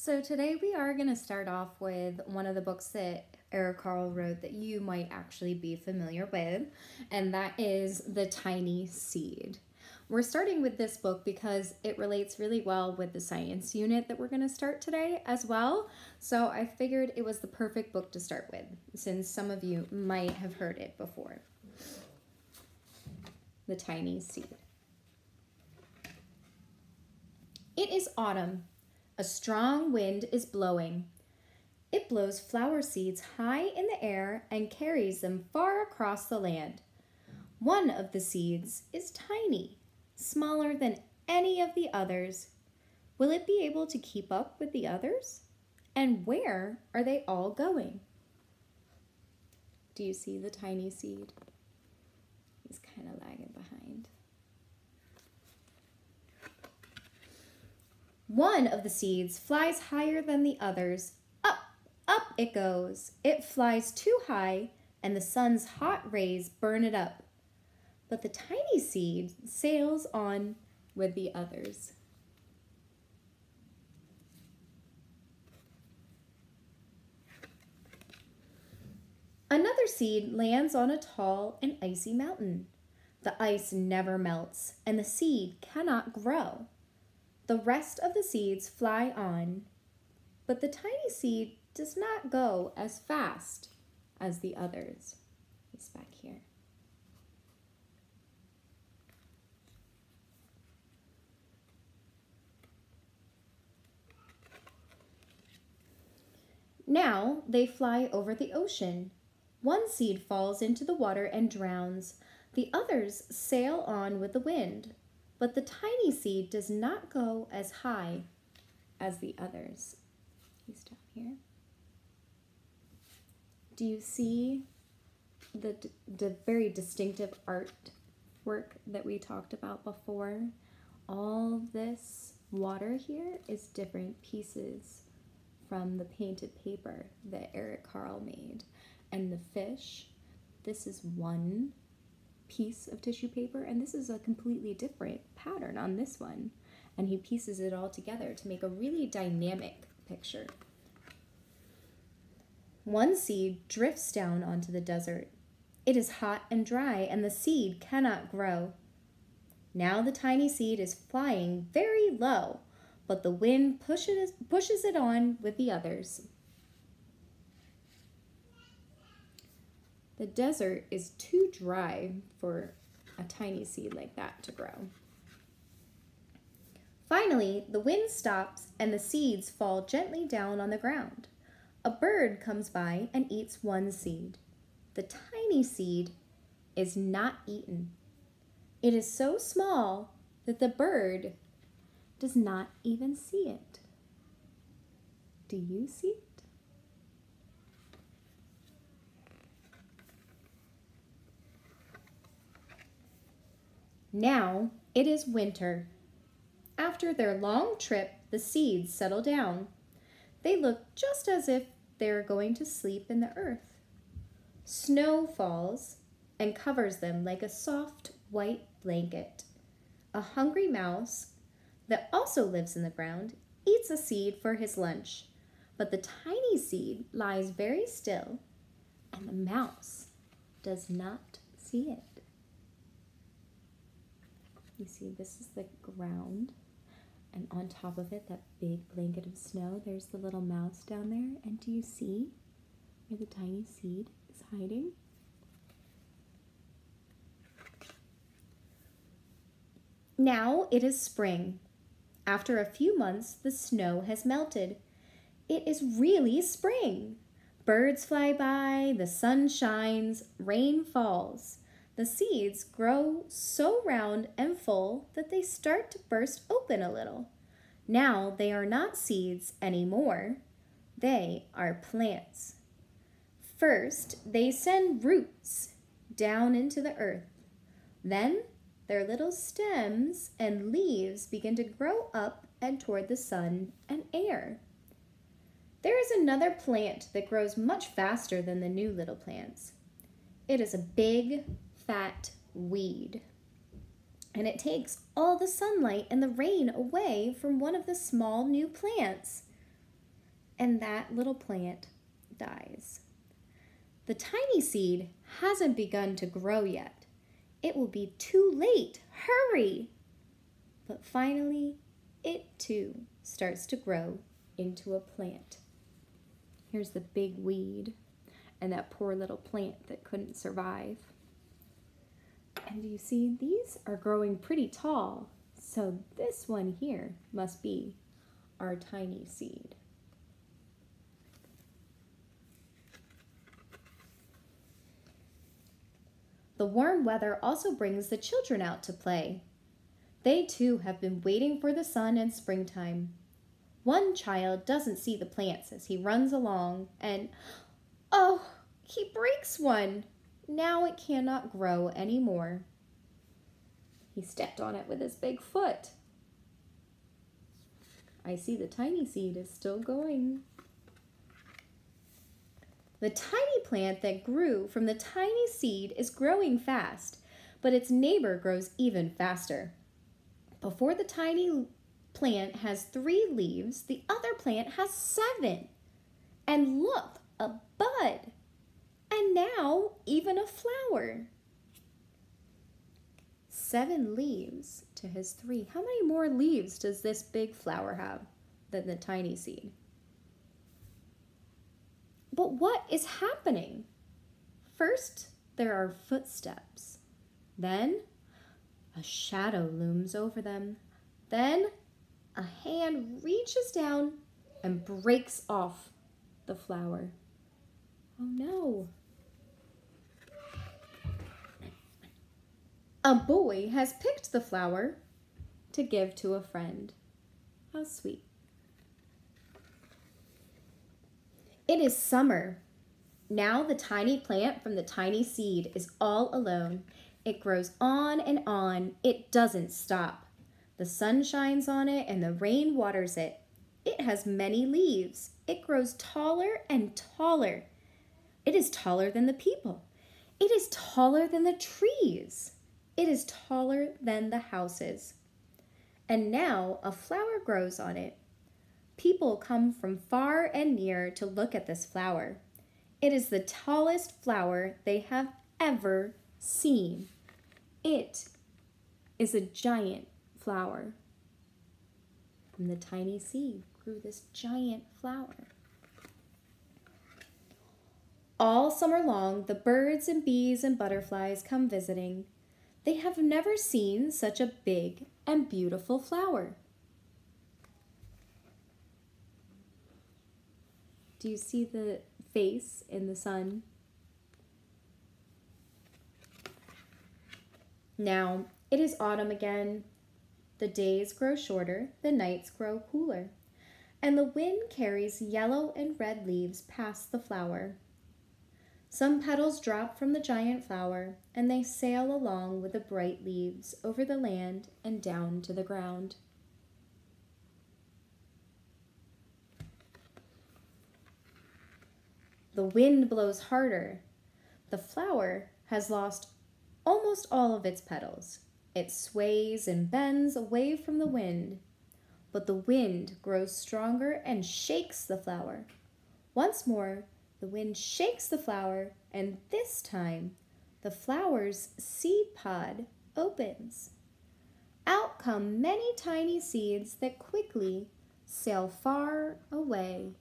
So today we are going to start off with one of the books that Eric Carle wrote that you might actually be familiar with, and that is The Tiny Seed. We're starting with this book because it relates really well with the science unit that we're going to start today as well. So I figured it was the perfect book to start with, since some of you might have heard it before. The Tiny Seed. It is autumn. A strong wind is blowing. It blows flower seeds high in the air and carries them far across the land. One of the seeds is tiny, smaller than any of the others. Will it be able to keep up with the others? And where are they all going? Do you see the tiny seed? He's kind of lagging behind. One of the seeds flies higher than the others. Up, up it goes. It flies too high, and the sun's hot rays burn it up. But the tiny seed sails on with the others. Another seed lands on a tall and icy mountain. The ice never melts, and the seed cannot grow. The rest of the seeds fly on, but the tiny seed does not go as fast as the others. He's back here. Now they fly over the ocean. One seed falls into the water and drowns. The others sail on with the wind. But the tiny seed does not go as high as the others. He's down here. Do you see the very distinctive artwork that we talked about before? All this water here is different pieces from the painted paper that Eric Carle made. And the fish, this is one piece of tissue paper, and this is a completely different pattern on this one, and he pieces it all together to make a really dynamic picture. One seed drifts down onto the desert. It is hot and dry, and the seed cannot grow. Now the tiny seed is flying very low, but the wind pushes it on with the others. The desert is too dry for a tiny seed like that to grow. Finally, the wind stops and the seeds fall gently down on the ground. A bird comes by and eats one seed. The tiny seed is not eaten. It is so small that the bird does not even see it. Do you see it? Now it is winter. After their long trip, the seeds settle down. They look just as if they're going to sleep in the earth. Snow falls and covers them like a soft white blanket. A hungry mouse that also lives in the ground eats a seed for his lunch, but the tiny seed lies very still, and the mouse does not see it. You see, this is the ground, and on top of it, that big blanket of snow, there's the little mouse down there. And do you see where the tiny seed is hiding? Now it is spring. After a few months, the snow has melted. It is really spring. Birds fly by, the sun shines, rain falls. The seeds grow so round and full that they start to burst open a little. Now they are not seeds anymore. They are plants. First, they send roots down into the earth. Then their little stems and leaves begin to grow up and toward the sun and air. There is another plant that grows much faster than the new little plants. It is a big, fat weed, and it takes all the sunlight and the rain away from one of the small new plants. and that little plant dies. The tiny seed hasn't begun to grow yet. It will be too late. Hurry! But finally, it too starts to grow into a plant. Here's the big weed and that poor little plant that couldn't survive. And you see, these are growing pretty tall. So this one here must be our tiny seed. The warm weather also brings the children out to play. They too have been waiting for the sun and springtime. One child doesn't see the plants as he runs along and, oh, he breaks one. Now it cannot grow anymore. He stepped on it with his big foot. I see the tiny seed is still going. The tiny plant that grew from the tiny seed is growing fast, but its neighbor grows even faster. Before the tiny plant has 3 leaves, the other plant has 7. And look, a bud. And now even a flower. 7 leaves to his 3. How many more leaves does this big flower have than the tiny seed? But what is happening? First, there are footsteps. Then, a shadow looms over them. Then, a hand reaches down and breaks off the flower. Oh no. A boy has picked the flower to give to a friend. How sweet. It is summer. Now the tiny plant from the tiny seed is all alone. It grows on and on. It doesn't stop. The sun shines on it and the rain waters it. It has many leaves. It grows taller and taller. It is taller than the people. It is taller than the trees. It is taller than the houses. And now a flower grows on it. People come from far and near to look at this flower. It is the tallest flower they have ever seen. It is a giant flower. From the tiny seed grew this giant flower. All summer long, the birds and bees and butterflies come visiting. They have never seen such a big and beautiful flower. Do you see the face in the sun? Now, it is autumn again. The days grow shorter, the nights grow cooler, and the wind carries yellow and red leaves past the flower. Some petals drop from the giant flower, and they sail along with the bright leaves over the land and down to the ground. The wind blows harder. The flower has lost almost all of its petals. It sways and bends away from the wind, but the wind grows stronger and shakes the flower. Once more, the wind shakes the flower, and this time, the flower's seed pod opens. Out come many tiny seeds that quickly sail far away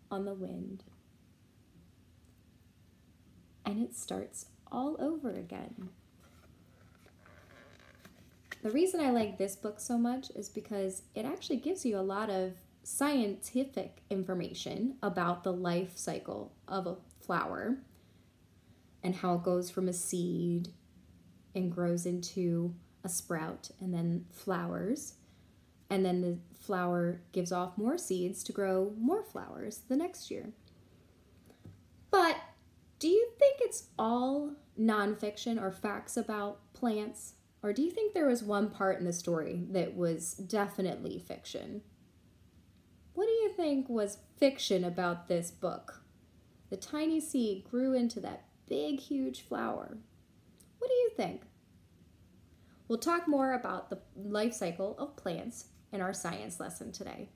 on the wind. And it starts all over again. The reason I like this book so much is because it actually gives you a lot of scientific information about the life cycle of a flower and how it goes from a seed and grows into a sprout and then flowers. And then the flower gives off more seeds to grow more flowers the next year. But do you think it's all nonfiction or facts about plants? Or do you think there was one part in the story that was definitely fiction? What do you think was fiction about this book? The tiny seed grew into that big, huge flower. What do you think? We'll talk more about the life cycle of plants in our science lesson today.